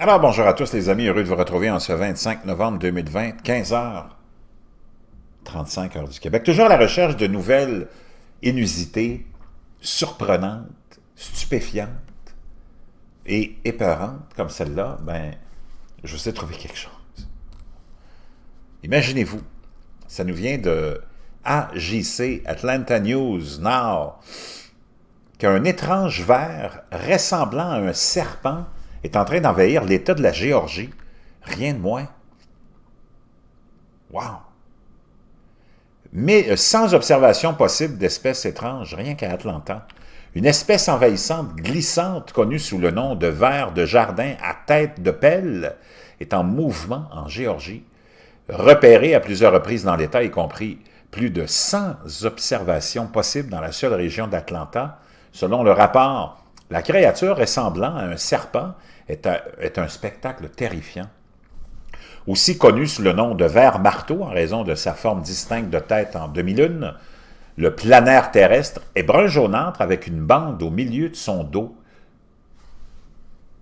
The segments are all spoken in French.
Alors, bonjour à tous les amis, heureux de vous retrouver en ce 25 novembre 2020, 15h35 heure du Québec. Toujours à la recherche de nouvelles inusitées, surprenantes, stupéfiantes et épeurantes comme celle-là. Ben, je vous ai trouvé quelque chose. Imaginez-vous, ça nous vient de AJC, Atlanta News Now, qu'un étrange ver ressemblant à un serpent est en train d'envahir l'État de la Géorgie. Rien de moins. Wow! Mais sans observation possible d'espèces étranges, rien qu'à Atlanta. Une espèce envahissante, glissante, connue sous le nom de ver de jardin à tête de pelle, est en mouvement en Géorgie. Repérée à plusieurs reprises dans l'État, y compris plus de 100 observations possibles dans la seule région d'Atlanta, selon le rapport. La créature ressemblant à un serpent est un spectacle terrifiant. Aussi connu sous le nom de ver marteau en raison de sa forme distincte de tête en demi-lune, le planaire terrestre est brun jaunâtre avec une bande au milieu de son dos.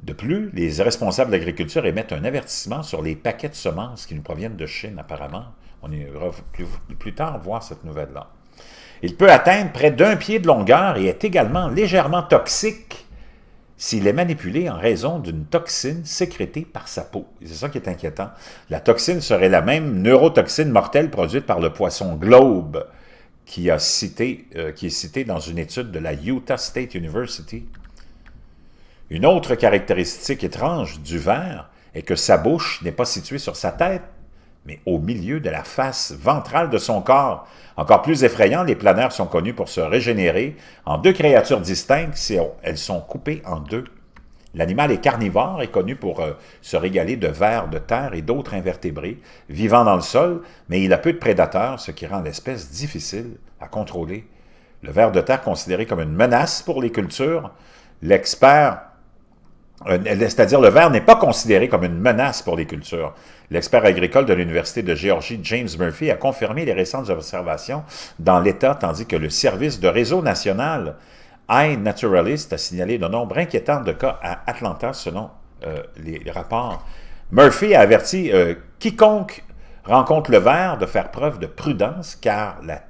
De plus, les responsables de l'agriculture émettent un avertissement sur les paquets de semences qui nous proviennent de Chine apparemment. On ira plus tard voir cette nouvelle-là. Il peut atteindre près d'1 pied de longueur et est également légèrement toxique s'il est manipulé en raison d'une toxine sécrétée par sa peau. C'est ça qui est inquiétant. La toxine serait la même neurotoxine mortelle produite par le poisson globe qui est cité dans une étude de la Utah State University. Une autre caractéristique étrange du ver est que sa bouche n'est pas située sur sa tête, mais au milieu de la face ventrale de son corps. Encore plus effrayant, les planaires sont connus pour se régénérer en deux créatures distinctes si elles sont coupées en deux. L'animal est carnivore et connu pour se régaler de vers de terre et d'autres invertébrés vivant dans le sol, mais il a peu de prédateurs, ce qui rend l'espèce difficile à contrôler. Le ver de terre considéré comme une menace pour les cultures, c'est-à-dire le ver n'est pas considéré comme une menace pour les cultures. L'expert agricole de l'Université de Géorgie, James Murphy, a confirmé les récentes observations dans l'État, tandis que le service de réseau national iNaturalist a signalé de nombre inquiétant de cas à Atlanta, selon les rapports. Murphy a averti quiconque rencontre le ver de faire preuve de prudence, car la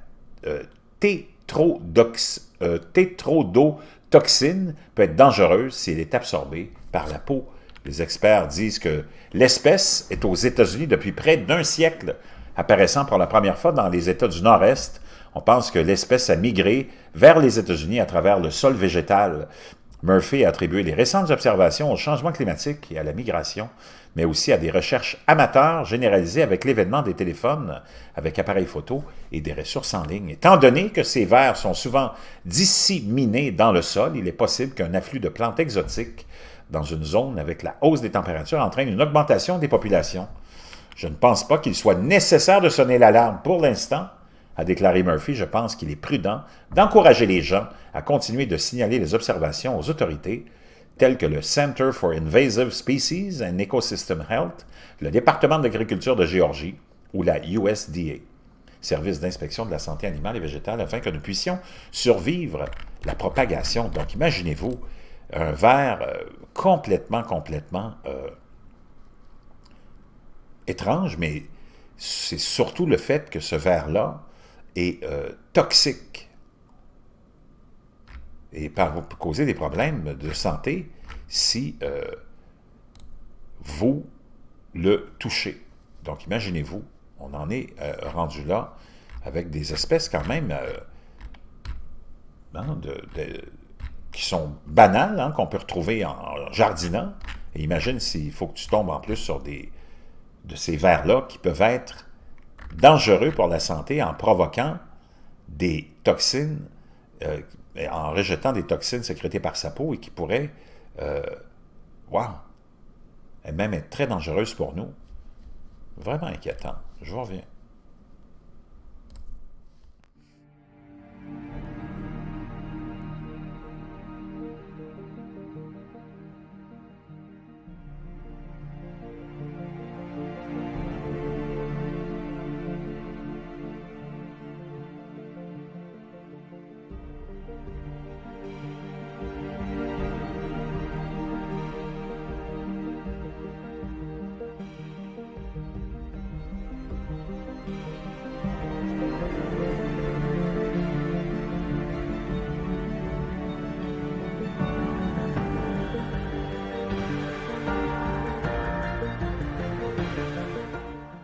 tétrodotoxine peut être dangereuse si elle est absorbée par la peau. Les experts disent que l'espèce est aux États-Unis depuis près d'1 siècle, apparaissant pour la première fois dans les États du Nord-Est. On pense que l'espèce a migré vers les États-Unis à travers le sol végétal. Murphy a attribué les récentes observations au changement climatique et à la migration, mais aussi à des recherches amateurs généralisées avec l'événement des téléphones avec appareils photo et des ressources en ligne. Étant donné que ces vers sont souvent disséminés dans le sol, il est possible qu'un afflux de plantes exotiques dans une zone avec la hausse des températures entraîne une augmentation des populations. Je ne pense pas qu'il soit nécessaire de sonner l'alarme pour l'instant, a déclaré Murphy. Je pense qu'il est prudent d'encourager les gens à continuer de signaler les observations aux autorités, telles que le Center for Invasive Species and Ecosystem Health, le département d'agriculture de Géorgie ou la USDA, Service d'inspection de la santé animale et végétale, afin que nous puissions survivre la propagation. Donc, imaginez-vous un ver complètement étrange, mais c'est surtout le fait que ce ver-là est toxique et peut causer des problèmes de santé si vous le touchez. Donc, imaginez-vous, on en est rendu là avec des espèces quand même qui sont banales, hein, qu'on peut retrouver en jardinant. Et imagine s'il faut que tu tombes en plus sur de ces vers-là qui peuvent être dangereux pour la santé en provoquant des toxines, en rejetant des toxines sécrétées par sa peau et qui pourraient, même être très dangereuses pour nous. Vraiment inquiétant. Je vous reviens.